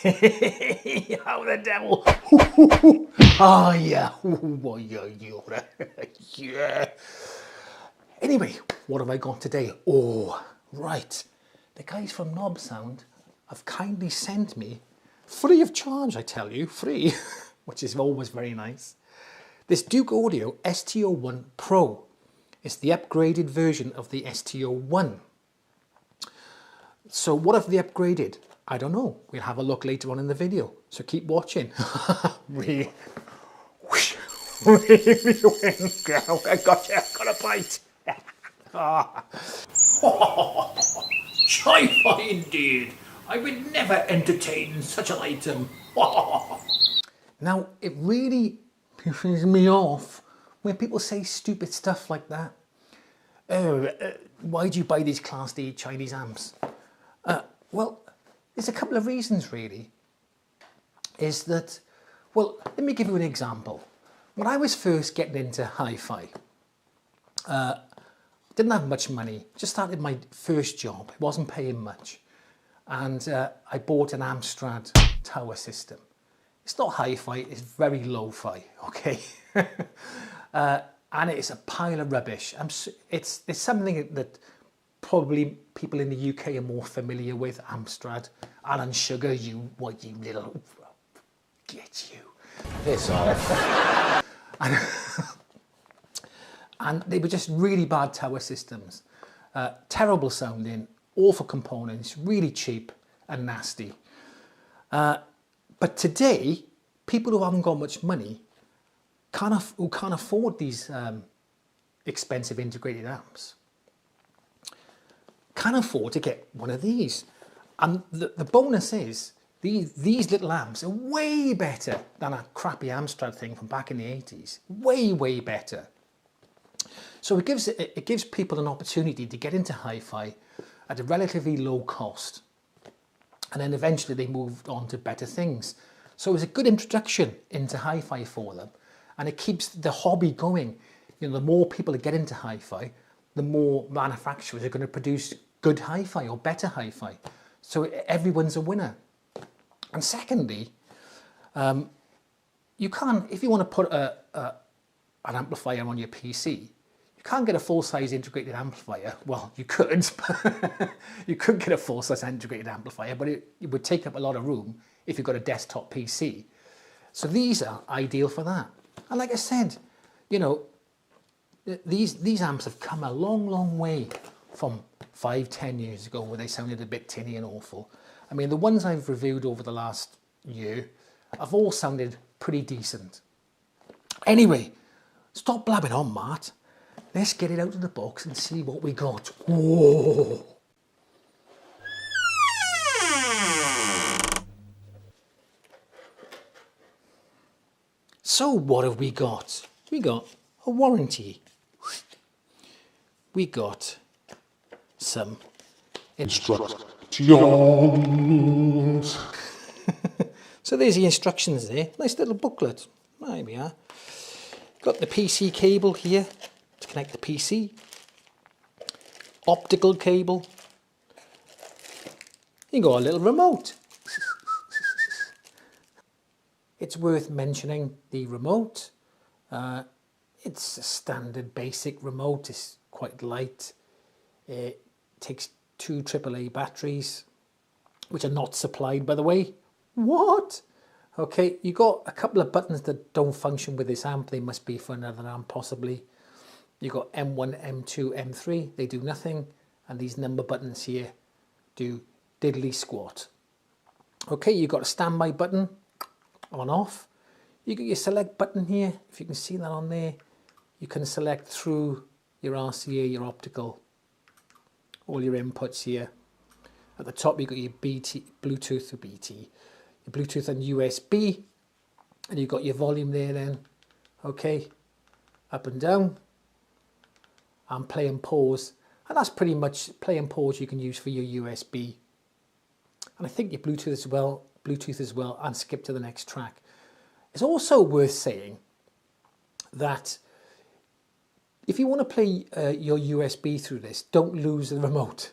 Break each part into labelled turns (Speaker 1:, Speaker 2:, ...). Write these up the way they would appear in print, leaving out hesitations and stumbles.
Speaker 1: How the devil? Oh yeah. Oh, yeah. Yeah. Anyway, what have I got today? Oh, right. The guys from Knob Sound have kindly sent me, free of charge, I tell you, free, which is always very nice, this Douk Audio ST-01 Pro. It's the upgraded version of the ST-01. So what have they upgraded? I don't know. We'll have a look later on in the video. So keep watching. I got a bite. Hi-fi indeed. I would never entertain such an item. Now, it really pisses me off when people say stupid stuff like that. Why do you buy these Class D Chinese amps? Well, there's a couple of reasons really. Is that, well, let me give you an example. When I was first getting into hi-fi, didn't have much money, just started my first job, it wasn't paying much. And I bought an Amstrad tower system. It's not hi-fi, it's very lo-fi, okay? And it's a pile of rubbish. It's something that probably people in the UK are more familiar with. Amstrad, Alan Sugar, you little, get you. Piss off. And they were just really bad tower systems. Terrible sounding, awful components, really cheap and nasty. But today, people who haven't got much money, who can't afford these expensive integrated amps, can afford to get one of these. And the bonus is, these little amps are way better than a crappy Amstrad thing from back in the 80s. Way, way better. So it gives people an opportunity to get into hi-fi at a relatively low cost. And then eventually they moved on to better things. So it was a good introduction into hi-fi for them. And it keeps the hobby going. You know, the more people that get into hi-fi, the more manufacturers are going to produce good hi-fi or better hi-fi. So everyone's a winner. And secondly, you can't, if you want to put an amplifier on your PC, you can't get a full-size integrated amplifier. Well, you could, you could get a full-size integrated amplifier, but it would take up a lot of room if you've got a desktop PC. So these are ideal for that. And like I said, you know, these amps have come a long, long way from 5-10 years ago where they sounded a bit tinny and awful. I mean, the ones I've reviewed over the last year have all sounded pretty decent. Anyway, stop blabbing on, Matt. Let's get it out of the box and see what we got. Whoa! So what have we got? We got a warranty. We got some instructions. So there's the instructions there. Nice little booklet. There we are. Got the PC cable here to connect the PC. Optical cable. You got a little remote. It's worth mentioning the remote. It's a standard basic remote. It's quite light. It takes 2 AAA batteries, which are not supplied, by the way. What? Okay, you got a couple of buttons that don't function with this amp. They must be for another amp, possibly. You got M1, M2, M3. They do nothing. And these number buttons here do diddly squat. Okay, you got a standby button on off. You got your select button here. If you can see that on there, you can select through your RCA, your optical, all your inputs here. At the top, you got your Bluetooth and USB, and you've got your volume there then. Okay, up and down, and play and pause. And that's pretty much play and pause you can use for your USB. And I think your Bluetooth as well, and skip to the next track. It's also worth saying that if you want to play your USB through this, don't lose the remote.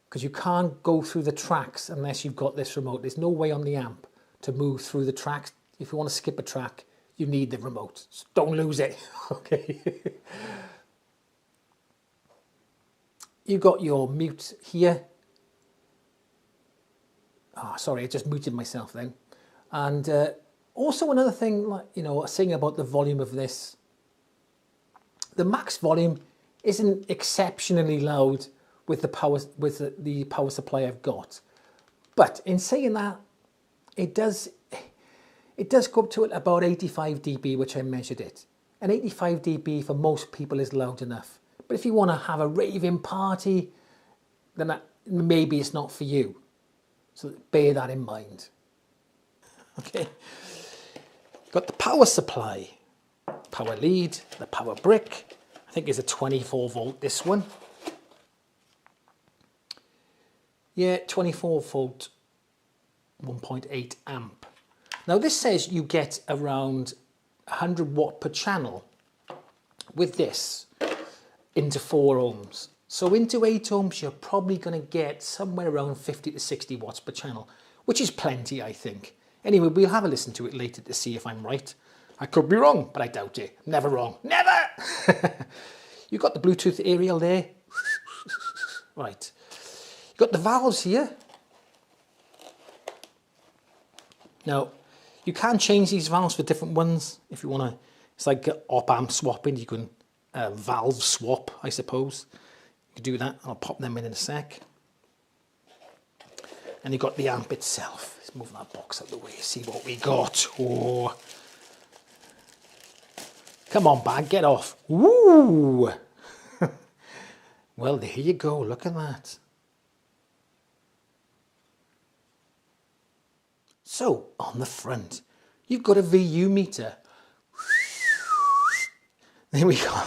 Speaker 1: because you can't go through the tracks unless you've got this remote. There's no way on the amp to move through the tracks. If you want to skip a track, you need the remote. So don't lose it. Okay. You got your mute here. Oh, sorry, I just muted myself then. And also another thing, like, you know, saying about the volume of this, the max volume isn't exceptionally loud with the power supply I've got. But in saying that, it does go up to about 85 dB, which I measured it. And 85 dB for most people is loud enough. But if you want to have a raving party, then maybe it's not for you. So bear that in mind. Okay. Got the power supply, power lead, the power brick. I think it's a 24 volt, this one. Yeah, 24 volt, 1.8 amp. Now this says you get around 100 watt per channel with this into 4 ohms. So into 8 ohms, you're probably going to get somewhere around 50 to 60 watts per channel, which is plenty, I think. Anyway, we'll have a listen to it later to see if I'm right. I could be wrong, but I doubt it. Never wrong. Never! You've got the Bluetooth aerial there. Right. You've got the valves here. Now, you can change these valves for different ones if you want to. It's like op-amp swapping. You can valve swap, I suppose. You can do that. I'll pop them in a sec. And you've got the amp itself. Let's move that box out of the way, see what we got. Oh. Come on, bag, get off. Woo! Well, there you go. Look at that. So, on the front, you've got a VU meter. There we go.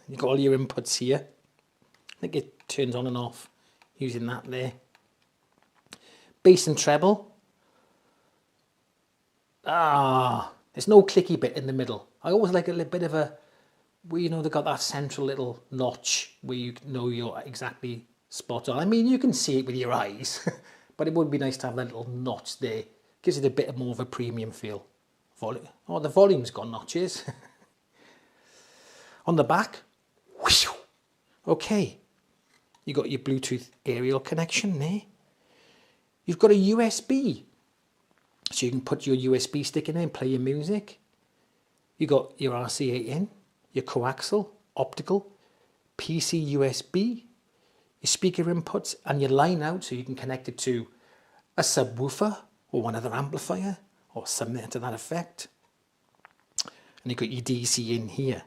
Speaker 1: You've got all your inputs here. I think it turns on and off using that there. Bass and treble. There's no clicky bit in the middle. I always like a little bit of a, where you know they've got that central little notch where you know you're exactly spot on. I mean, you can see it with your eyes, but it would be nice to have that little notch there. Gives it a bit more of a premium feel. Oh, the volume's got notches. On the back, whoosh, okay, you got your Bluetooth aerial connection there. You've got a USB, so you can put your USB stick in there and play your music. You got your RCA in, your coaxial, optical, PC USB, your speaker inputs, and your line out, so you can connect it to a subwoofer or one other amplifier or something to that effect. And you've got your DC in here.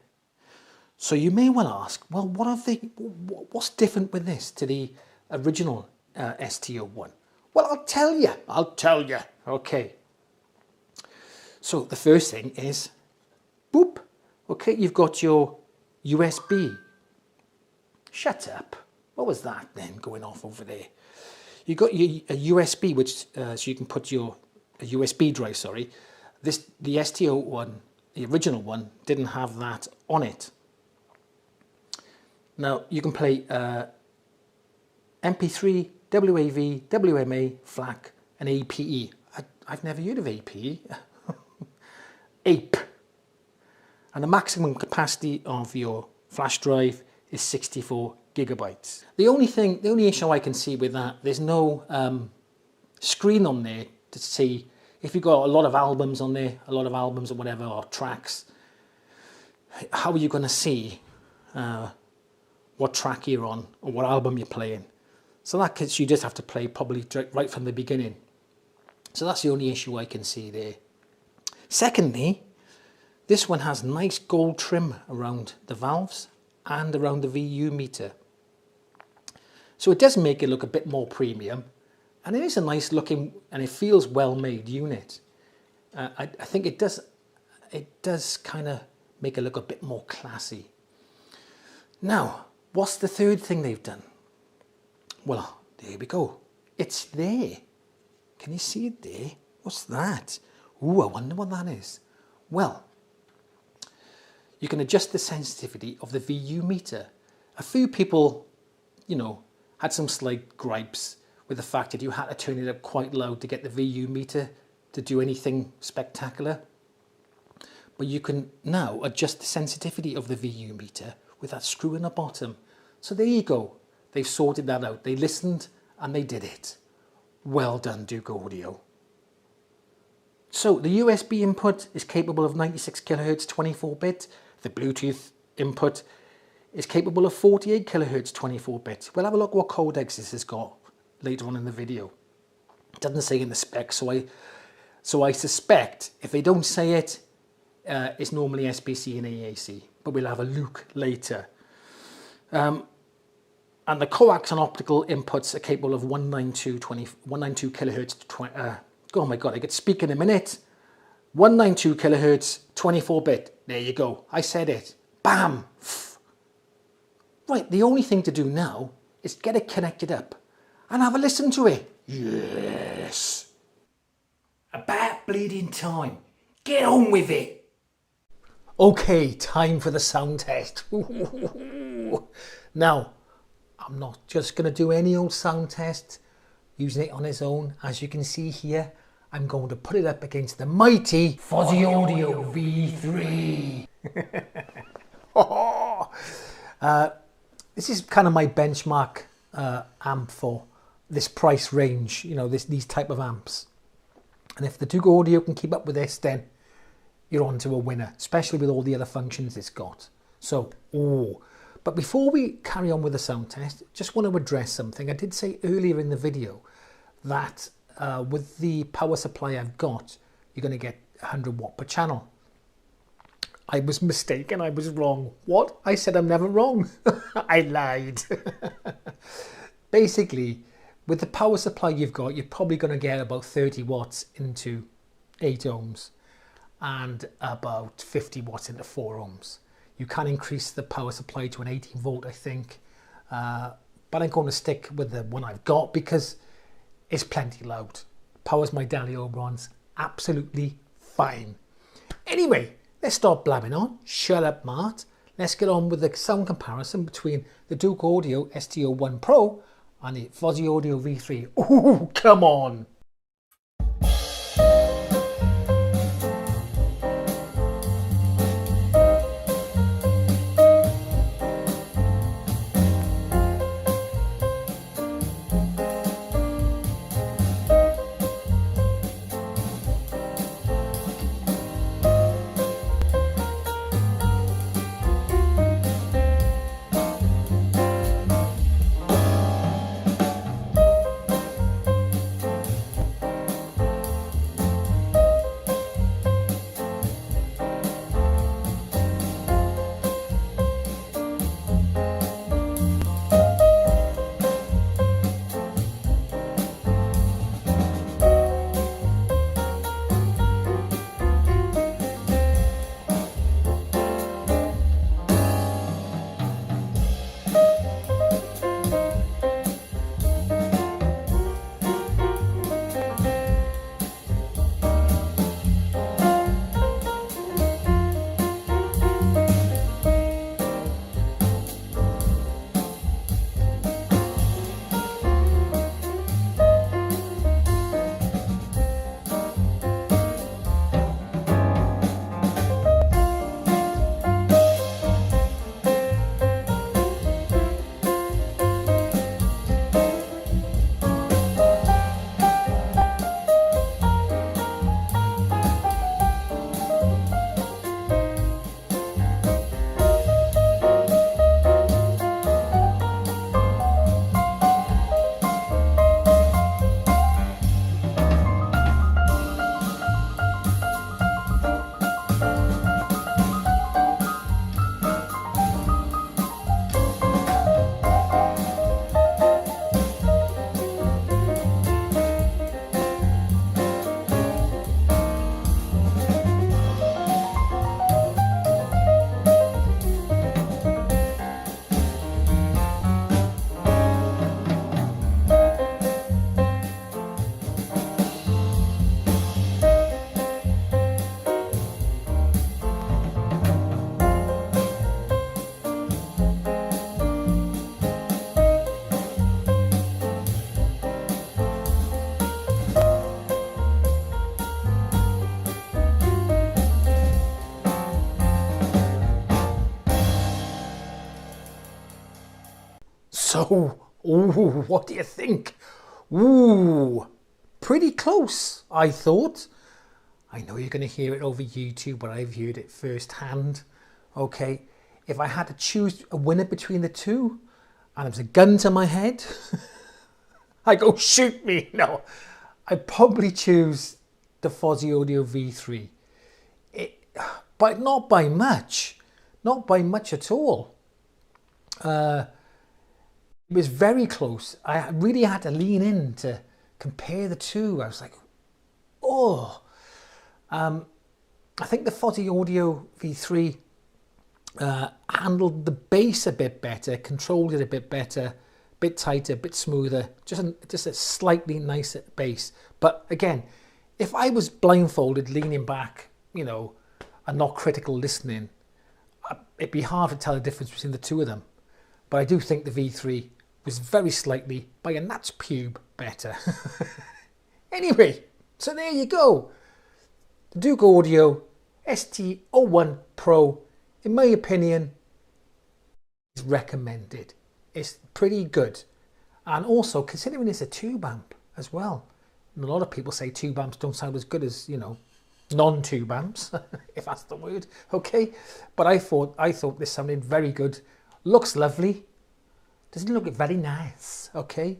Speaker 1: So you may well ask, well, what's different with this to the original ST-01? Well, I'll tell you. Okay. So the first thing is, boop. Okay, you've got your USB. Shut up. What was that then going off over there? You've got a USB, which so you can put a USB drive, sorry. The ST-01, the original one, didn't have that on it. Now, you can play MP3, WAV, WMA, FLAC, and APE. I've never heard of APE. APE. And the maximum capacity of your flash drive is 64 gigabytes. The only issue I can see with that, there's no screen on there to see if you've got a lot of albums on there, a lot of albums or whatever, or tracks. How are you going to see what track you're on or what album you're playing? So that case, you just have to play probably right from the beginning. So that's the only issue I can see there. Secondly, this one has nice gold trim around the valves and around the VU meter. So it does make it look a bit more premium, and it is a nice looking, and it feels well made unit. I think it does kind of make it look a bit more classy. Now, what's the third thing they've done? Well, there we go. It's there. Can you see it there? What's that? Ooh, I wonder what that is. Well, you can adjust the sensitivity of the VU meter. A few people, you know, had some slight gripes with the fact that you had to turn it up quite loud to get the VU meter to do anything spectacular. But you can now adjust the sensitivity of the VU meter with that screw in the bottom. So there you go. They've sorted that out. They listened and they did it. Well done, Douk Audio. So the USB input is capable of 96 kilohertz 24-bit. The Bluetooth input is capable of 48 kilohertz 24-bit. We'll have a look what codecs this has got later on in the video. It doesn't say in the spec, so I suspect if they don't say it, it's normally SBC and AAC, but we'll have a look later. And the coax and optical inputs are capable of 192 kilohertz. Oh my God, I get speak in a minute. 192 kilohertz, 24-bit. There you go. I said it. Bam. Right, the only thing to do now is get it connected up and have a listen to it. Yes. About bleeding time. Get on with it. Okay, time for the sound test. Now, I'm not just going to do any old sound test using it on its own. As you can see here, I'm going to put it up against the mighty Fuzzy Audio V3. This is kind of my benchmark amp for this price range, you know, these type of amps. And if the Douk Audio can keep up with this, then you're on to a winner, especially with all the other functions it's got. So, but before we carry on with the sound test, just want to address something. I did say earlier in the video that with the power supply I've got, you're going to get 100 watt per channel. I was mistaken, I was wrong. What? I said I'm never wrong. I lied. Basically, with the power supply you've got, you're probably going to get about 30 watts into 8 ohms and about 50 watts into 4 ohms. You can increase the power supply to an 18 volt, I think. But I'm going to stick with the one I've got because it's plenty loud. Powers my Daly Oberons absolutely fine. Anyway, let's stop blabbing on. Shut up, Mart. Let's get on with the sound comparison between the Douk Audio ST-01 Pro and the Fuzzy Audio V3. Ooh, come on. So, ooh, what do you think? Ooh, pretty close, I thought. I know you're going to hear it over YouTube, but I've heard it firsthand. Okay, if I had to choose a winner between the two, and there was a gun to my head, I go, shoot me. No, I'd probably choose the Fozzy Audio V3. But not by much. Not by much at all. It was very close. I really had to lean in to compare the two. I was like, oh. I think the Fozzy Audio V3 handled the bass a bit better, controlled it a bit better, a bit tighter, a bit smoother, just a slightly nicer bass. But again, if I was blindfolded, leaning back, you know, and not critical listening, it'd be hard to tell the difference between the two of them. But I do think the V3 was very slightly, by a gnat's pube, better. Anyway, so there you go. The Douk Audio ST-01 Pro, in my opinion, is recommended. It's pretty good. And also, considering it's a tube amp as well, and a lot of people say tube amps don't sound as good as, you know, non-tube amps, if that's the word, okay? But I thought this sounded very good. Looks lovely. Doesn't it look very nice, okay?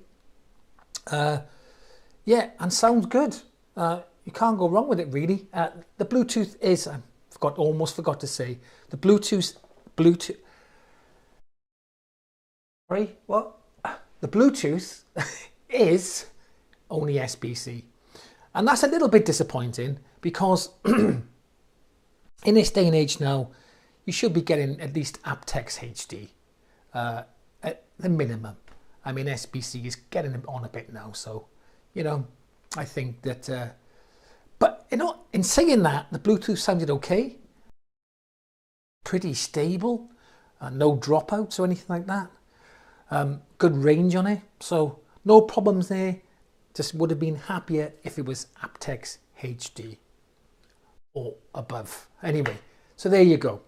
Speaker 1: Yeah, and sounds good. You can't go wrong with it, really. The Bluetooth is, almost forgot to say, the Bluetooth, sorry, what? The Bluetooth is only SBC. And that's a little bit disappointing because in this day and age now, you should be getting at least aptX HD at the minimum. I mean, SBC is getting on a bit now, so, you know, I think that, but, you know, in saying that, the Bluetooth sounded okay, pretty stable, no dropouts or anything like that, good range on it, so no problems there. Just would have been happier if it was aptX HD or above. Anyway, so there you go.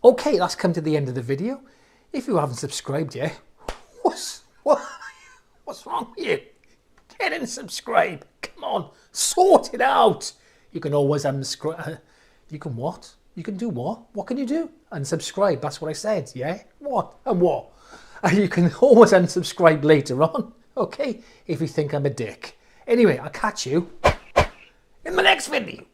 Speaker 1: Okay, that's come to the end of the video. If you haven't subscribed yet, what's wrong with you? Get in and subscribe. Come on, sort it out. You can always unsubscribe. You can what? You can do what? What can you do? Unsubscribe. That's what I said. Yeah. What and what? You can always unsubscribe later on. Okay, if you think I'm a dick. Anyway, I'll catch you in the next video.